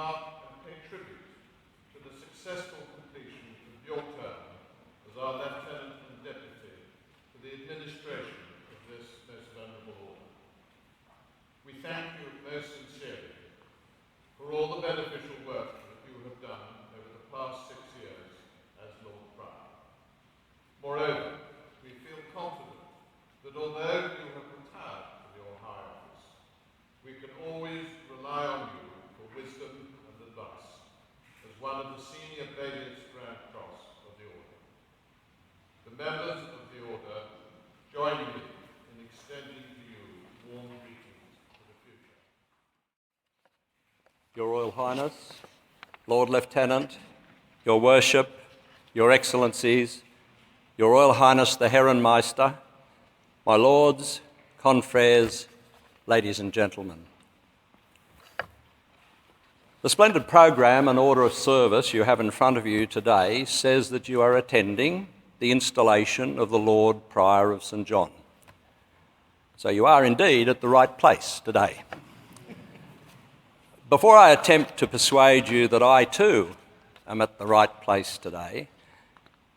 mark and pay tribute to the successful completion of your term as our Lieutenant and Deputy for the administration of this most venerable order. We thank you most sincerely for all the beneficial work that you have done over the past 6 years as Lord Prior. Moreover, we feel confident that although you have retired from your high office, we can always rely on you for wisdom and advice as one of the senior bailiffs Grand Cross of the Order. The members of the Order join me in extending to you warm greetings for the future. Your Royal Highness, Lord Lieutenant, Your Worship, Your Excellencies, Your Royal Highness the Herrenmeister, my Lords, confreres, ladies and gentlemen. The splendid program and order of service you have in front of you today says that you are attending the installation of the Lord Prior of St John. So you are indeed at the right place today. Before I attempt to persuade you that I too am at the right place today,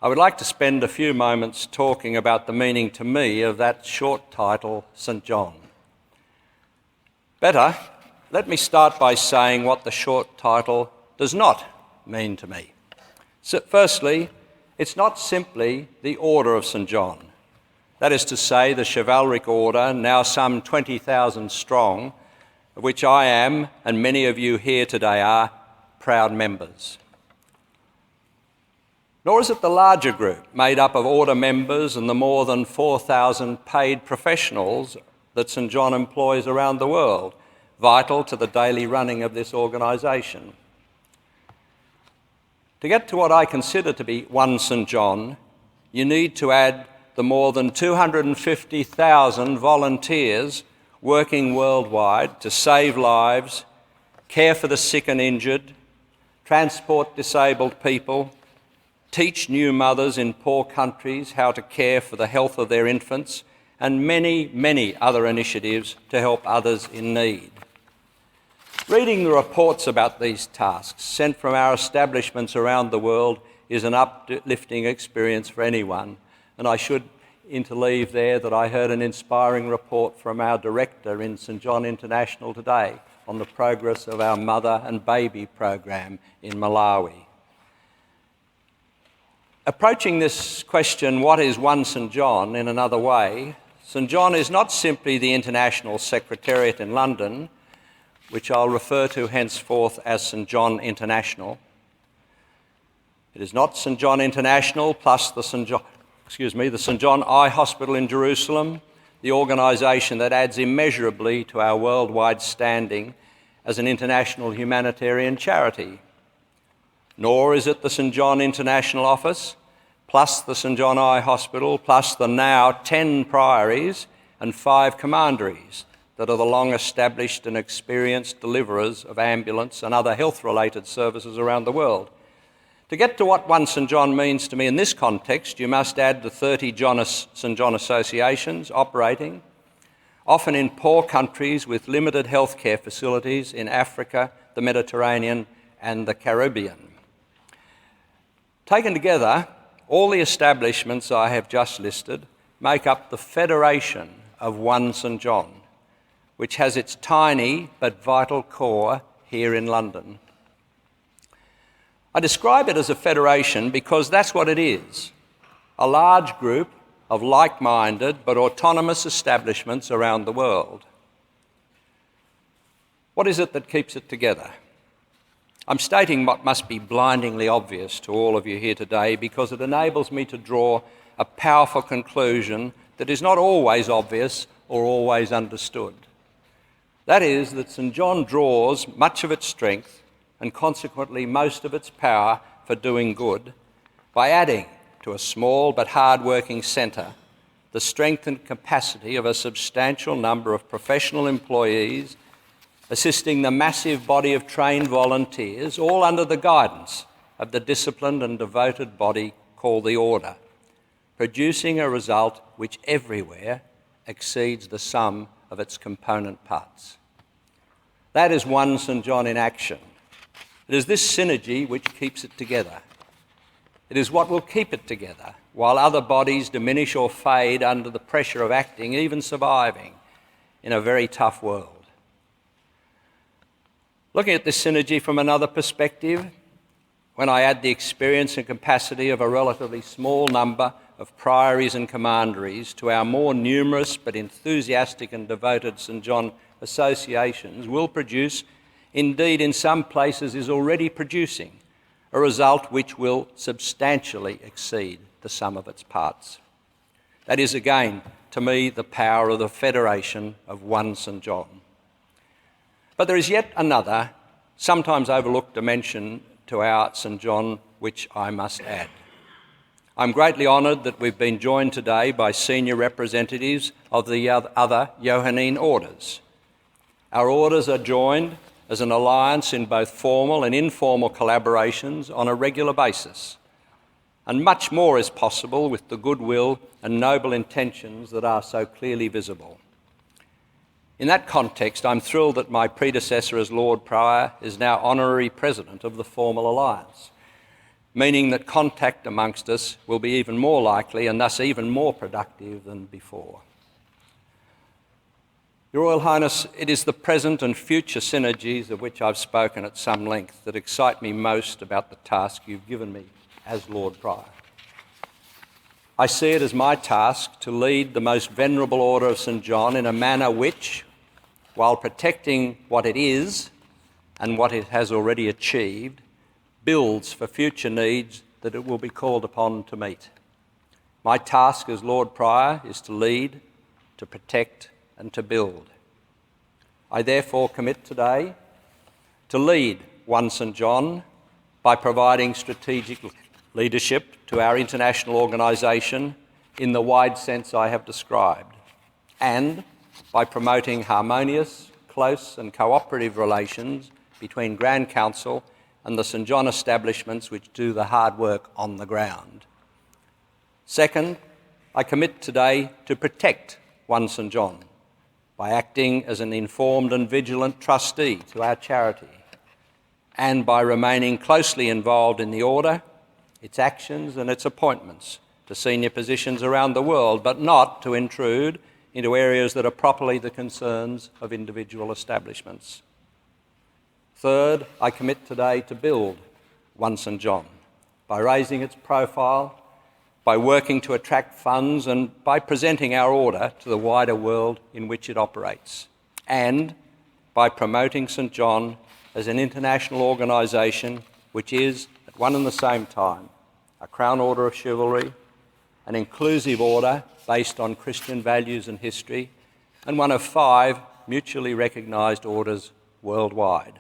I would like to spend a few moments talking about the meaning to me of that short title, St John. Better, let me start by saying what the short title does not mean to me. So firstly, it's not simply the Order of St John. That is to say, the chivalric order, now some 20,000 strong, of which I am, and many of you here today are, proud members. Nor is it the larger group made up of order members and the more than 4,000 paid professionals that St John employs around the world, vital to the daily running of this organisation. To get to what I consider to be one St John, you need to add the more than 250,000 volunteers working worldwide to save lives, care for the sick and injured, transport disabled people, teach new mothers in poor countries how to care for the health of their infants, and many, many other initiatives to help others in need. Reading the reports about these tasks sent from our establishments around the world is an uplifting experience for anyone, and I should interleave there that I heard an inspiring report from our director in St John International today on the progress of our mother and baby program in Malawi. Approaching this question, what is one St John, in another way, St John is not simply the International Secretariat in London, which I'll refer to henceforth as St John International. It is not St John International plus the St John Eye Hospital in Jerusalem, the organisation that adds immeasurably to our worldwide standing as an international humanitarian charity. Nor is it the St John International Office, plus the St John Eye Hospital, plus the now 10 priories and 5 commanderies that are the long-established and experienced deliverers of ambulance and other health-related services around the world. To get to what one St John means to me in this context, you must add the 30 St John associations operating, often in poor countries with limited healthcare facilities in Africa, the Mediterranean and the Caribbean. Taken together, all the establishments I have just listed make up the Federation of One St John, which has its tiny but vital core here in London. I describe it as a federation because that's what it is, a large group of like-minded but autonomous establishments around the world. What is it that keeps it together? I'm stating what must be blindingly obvious to all of you here today because it enables me to draw a powerful conclusion that is not always obvious or always understood. That is that St John draws much of its strength and consequently most of its power for doing good by adding to a small but hard-working centre the strength and capacity of a substantial number of professional employees assisting the massive body of trained volunteers, all under the guidance of the disciplined and devoted body called the Order, producing a result which everywhere exceeds the sum of its component parts. That is one St John in action, It is this synergy which keeps it together. It is what will keep it together while other bodies diminish or fade under the pressure of acting, even surviving, in a very tough world. Looking at this synergy from another perspective, when I add the experience and capacity of a relatively small number of priories and commanderies to our more numerous but enthusiastic and devoted St John associations, will produce, indeed in some places is already producing, a result which will substantially exceed the sum of its parts. That is, again, to me, the power of the federation of one St John. But there is yet another, sometimes overlooked dimension to our St John, which I must add. I'm greatly honoured that we've been joined today by senior representatives of the other Johannine orders. Our orders are joined as an alliance in both formal and informal collaborations on a regular basis. And much more is possible with the goodwill and noble intentions that are so clearly visible. In that context, I'm thrilled that my predecessor as Lord Prior is now honorary president of the formal alliance, meaning that contact amongst us will be even more likely and thus even more productive than before. Your Royal Highness, it is the present and future synergies of which I've spoken at some length that excite me most about the task you've given me as Lord Prior. I see it as my task to lead the most venerable order of St John in a manner which, while protecting what it is and what it has already achieved, builds for future needs that it will be called upon to meet. My task as Lord Prior is to lead, to protect and to build. I therefore commit today to lead One St John by providing strategic leadership to our international organisation in the wide sense I have described, and by promoting harmonious, close and cooperative relations between Grand Council and the St John establishments which do the hard work on the ground. Second, I commit today to protect One St John by acting as an informed and vigilant trustee to our charity, and by remaining closely involved in the order, its actions and its appointments to senior positions around the world, but not to intrude into areas that are properly the concerns of individual establishments. Third, I commit today to build One St John by raising its profile, by working to attract funds and by presenting our order to the wider world in which it operates, and by promoting St John as an international organisation which is, at one and the same time, a Crown Order of Chivalry, an inclusive order based on Christian values and history, and one of 5 mutually recognised orders worldwide.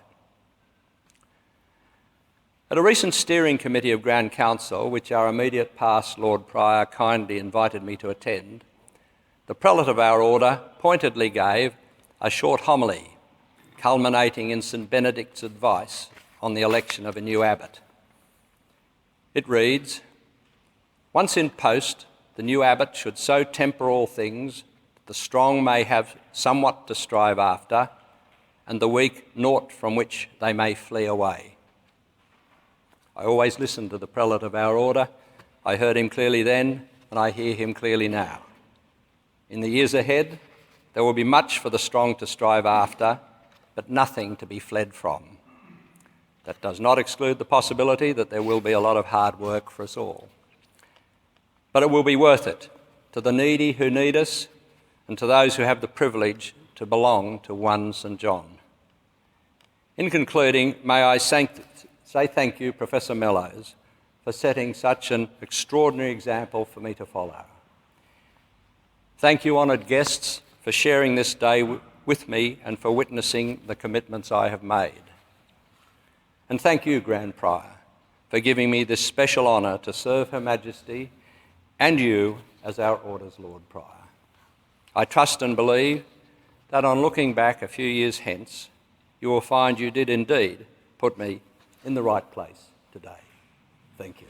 At a recent steering committee of Grand Council, which our immediate past Lord Prior kindly invited me to attend, the prelate of our order pointedly gave a short homily, culminating in St Benedict's advice on the election of a new abbot. It reads, "Once in post, the new abbot should so temper all things that the strong may have somewhat to strive after, and the weak naught from which they may flee away." I always listen to the prelate of our order. I heard him clearly then, and I hear him clearly now. In the years ahead, there will be much for the strong to strive after, but nothing to be fled from. That does not exclude the possibility that there will be a lot of hard work for us all. But it will be worth it to the needy who need us and to those who have the privilege to belong to One St John. In concluding, may I say thank you, Professor Mellows, for setting such an extraordinary example for me to follow. Thank you, honoured guests, for sharing this day with me and for witnessing the commitments I have made. And thank you, Grand Prior, for giving me this special honour to serve Her Majesty and you as our Order's Lord Prior. I trust and believe that on looking back a few years hence, you will find you did indeed put me in the right place today. Thank you.